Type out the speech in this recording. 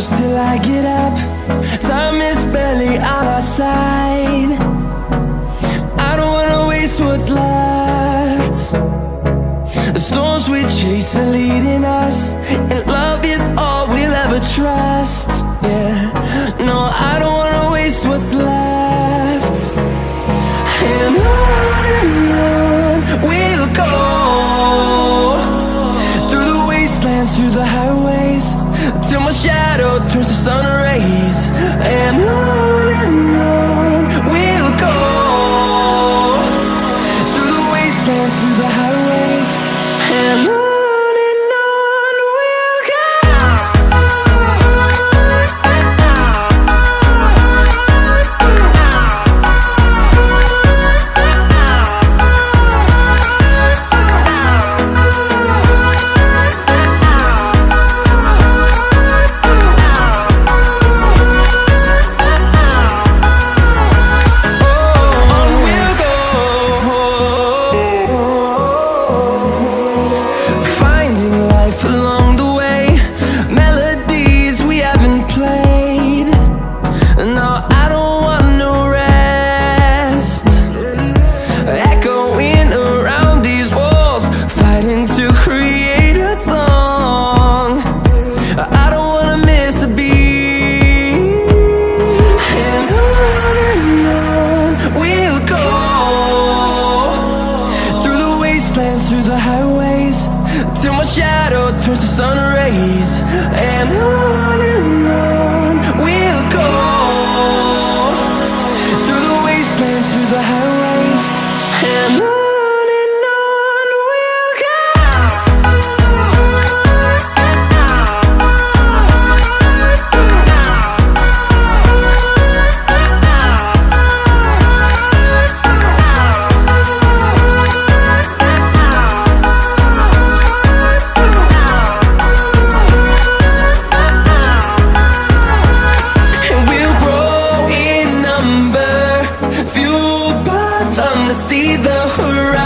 close till I get up. Time is barely on our side. I don't wanna waste what's left. The storms we chase are leading us, and love is all we'll ever trust. Yeah, no, I don't wanna waste what's left. And on we'll go, through the wastelands, through the highways, till my shadow turns to sun rays. And on we'll go, through the wastelands, through the highways, and on we'll go. Through the highways, till my shadow turns to sun rays. And on we'll go, through the wastelands, through the highways, and on we'll go. See the horizon.